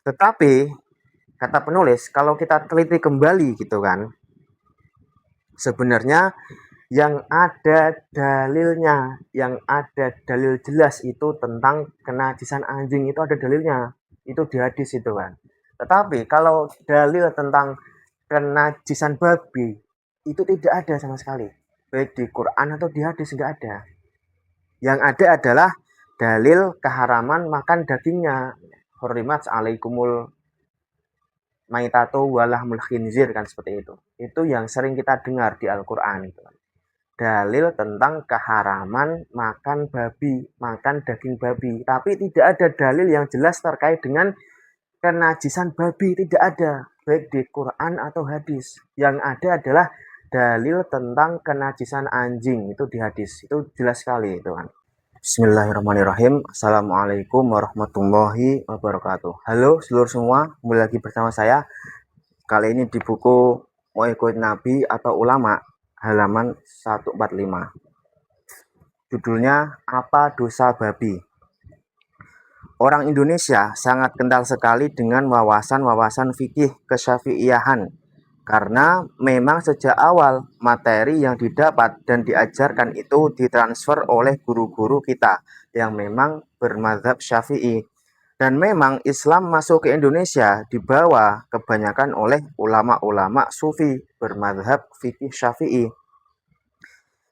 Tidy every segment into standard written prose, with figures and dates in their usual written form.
Tetapi kata penulis, kalau kita teliti kembali gitu kan, sebenarnya yang ada dalilnya, yang ada dalil jelas itu tentang kenajisan anjing itu ada dalilnya. Itu di hadis itu kan. Tetapi kalau dalil tentang kenajisan babi itu tidak ada sama sekali. Baik di Quran atau di hadis nggak ada. Yang ada adalah dalil keharaman makan dagingnya. Hurrimat alaikumul maitatu walahmul khinzir kan seperti itu. Itu yang sering kita dengar di Al-Qur'an itu. Dalil tentang keharaman makan babi, makan daging babi. Tapi tidak ada dalil yang jelas terkait dengan kenajisan babi, tidak ada. Baik di Quran atau hadis. Yang ada adalah dalil tentang kenajisan anjing, itu di hadis. Itu jelas sekali itu kan. Bismillahirrahmanirrahim. Assalamualaikum warahmatullahi wabarakatuh. Halo seluruh semua, kembali lagi bersama saya. Kali ini di buku Mau Ikut Nabi atau Ulama, halaman 145. Judulnya Apa Dosa Babi? Orang Indonesia sangat kental sekali dengan wawasan-wawasan fikih kesyafi'iyahan karena memang sejak awal materi yang didapat dan diajarkan itu ditransfer oleh guru-guru kita yang memang bermadzhab Syafi'i. Dan memang Islam masuk ke Indonesia dibawa kebanyakan oleh ulama-ulama sufi bermadzhab fikih Syafi'i.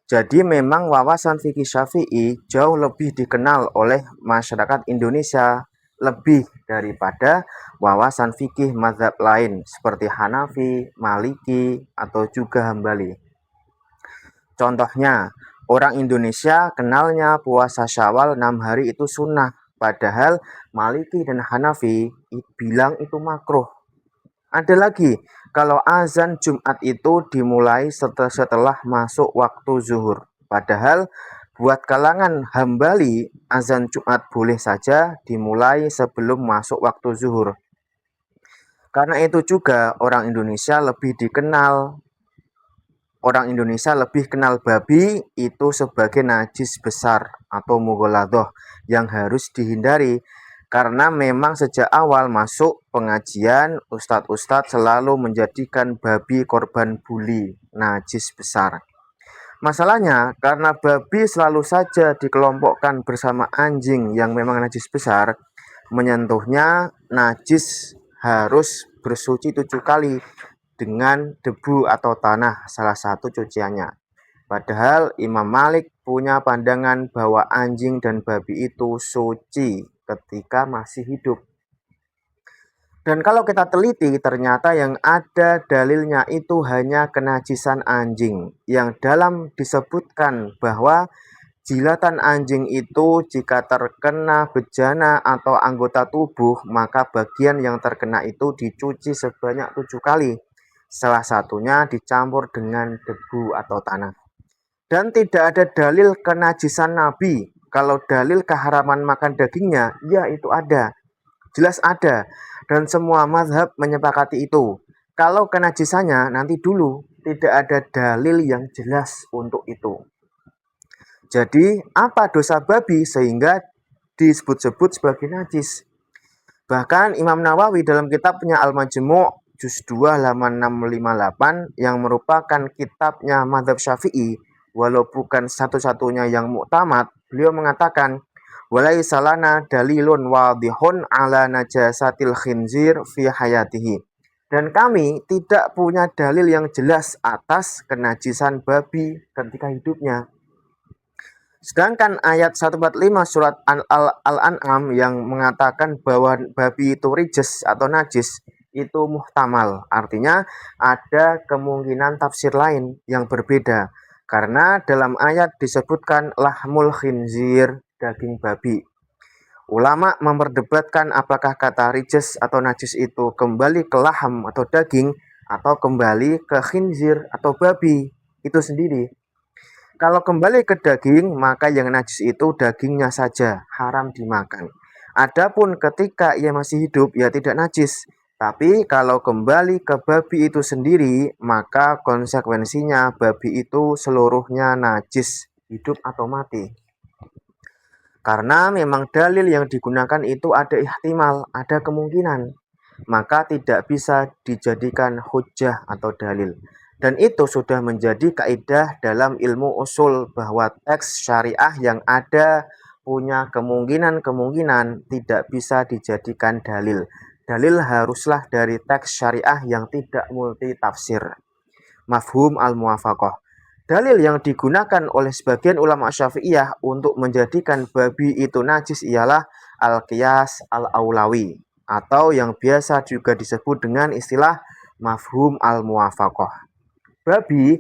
Jadi memang wawasan fikih Syafi'i jauh lebih dikenal oleh masyarakat Indonesia lebih daripada wawasan fikih mazhab lain seperti Hanafi, Maliki, atau juga Hambali. Contohnya, orang Indonesia kenalnya puasa Syawal 6 hari itu sunnah, padahal Maliki dan Hanafi bilang itu makruh. Ada lagi, kalau azan Jumat itu dimulai setelah masuk waktu zuhur. Padahal buat kalangan Hambali, azan Jumat boleh saja dimulai sebelum masuk waktu zuhur. Karena itu juga orang Indonesia lebih kenal babi itu sebagai najis besar atau mughaladah yang harus dihindari. Karena memang sejak awal masuk pengajian, ustadz-ustadz selalu menjadikan babi korban buli, najis besar. Masalahnya, karena babi selalu saja dikelompokkan bersama anjing yang memang najis besar, menyentuhnya najis harus bersuci 7 kali dengan debu atau tanah salah satu cuciannya. Padahal Imam Malik punya pandangan bahwa anjing dan babi itu suci ketika masih hidup. Dan kalau kita teliti, ternyata yang ada dalilnya itu hanya kenajisan anjing. Yang dalam disebutkan bahwa jilatan anjing itu jika terkena bejana atau anggota tubuh, maka bagian yang terkena itu dicuci sebanyak 7 kali. Salah satunya dicampur dengan debu atau tanah. Dan tidak ada dalil kenajisan Nabi. Kalau dalil keharaman makan dagingnya, ya itu ada. Jelas ada. Dan semua mazhab menyepakati itu. Kalau kenajisannya nanti dulu, tidak ada dalil yang jelas untuk itu. Jadi, apa dosa babi sehingga disebut-sebut sebagai najis? Bahkan Imam Nawawi dalam kitabnya Al-Majmu' juz 2 halaman 658 yang merupakan kitabnya mazhab Syafi'i, walau bukan satu-satunya yang muktamad, beliau mengatakan walaisa lana dalilun wadihun ala najasatil khinzir fi hayatihi. Dan kami tidak punya dalil yang jelas atas kenajisan babi ketika hidupnya. Sedangkan ayat 145 surat Al-An'am yang mengatakan bahwa babi itu rijs atau najis itu muhtamal. Artinya ada kemungkinan tafsir lain yang berbeda. Karena dalam ayat disebutkan lahmul khinzir, daging babi. Ulama memperdebatkan apakah kata rijs atau najis itu kembali ke laham atau daging atau kembali ke khinzir atau babi itu sendiri. Kalau kembali ke daging, maka yang najis itu dagingnya saja, haram dimakan. Adapun ketika ia masih hidup, ya tidak najis. Tapi kalau kembali ke babi itu sendiri, maka konsekuensinya babi itu seluruhnya najis, hidup atau mati. Karena memang dalil yang digunakan itu ada ihtimal, ada kemungkinan. maka tidak bisa dijadikan hujjah atau dalil. Dan itu sudah menjadi kaidah dalam ilmu usul bahwa teks syariah yang ada punya kemungkinan-kemungkinan tidak bisa dijadikan dalil. Dalil haruslah dari teks syariah yang tidak multitafsir. Mafhum al-muwafaqah. Dalil yang digunakan oleh sebagian ulama Syafi'iyah untuk menjadikan babi itu najis ialah al-qiyas al-aulawi atau yang biasa juga disebut dengan istilah mafhum al-muwafaqah. Babi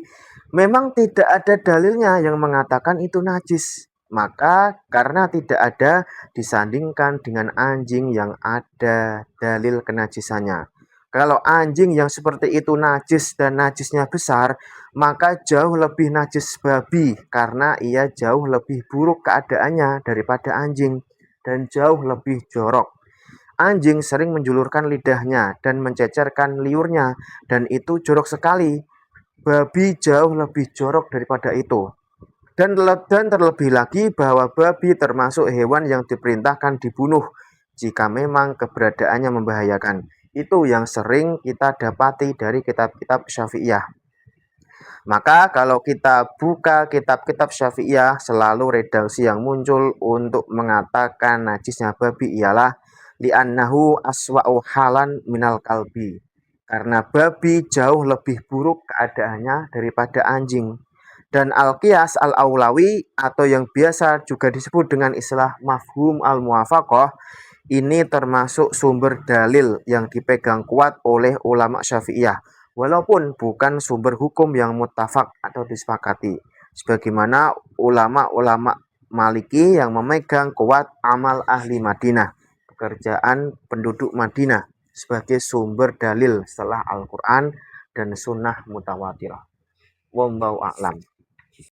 memang tidak ada dalilnya yang mengatakan itu najis. Maka karena tidak ada disandingkan dengan anjing yang ada dalil kenajisannya. Kalau anjing yang seperti itu najis dan najisnya besar, maka jauh lebih najis babi karena ia jauh lebih buruk keadaannya daripada anjing dan jauh lebih jorok. Anjing sering menjulurkan lidahnya dan mencecerkan liurnya dan itu jorok sekali. Babi jauh lebih jorok daripada itu. Dan terlebih lagi bahwa babi termasuk hewan yang diperintahkan dibunuh jika memang keberadaannya membahayakan. Itu yang sering kita dapati dari kitab-kitab Syafi'iyah. Maka kalau kita buka kitab-kitab Syafi'iyah, selalu redaksi yang muncul untuk mengatakan najisnya babi ialah li'annahu aswa'u halan minal kalbi. Karena babi jauh lebih buruk keadaannya daripada anjing. Dan al-qiyas al-aulawi atau yang biasa juga disebut dengan istilah mafhum al-muwafaqah ini termasuk sumber dalil yang dipegang kuat oleh ulama Syafi'iyah walaupun bukan sumber hukum yang muttafaq atau disepakati sebagaimana ulama-ulama Maliki yang memegang kuat amal ahli Madinah, pekerjaan penduduk Madinah sebagai sumber dalil setelah Al-Quran dan sunnah mutawatirah. Wallahu a'lam.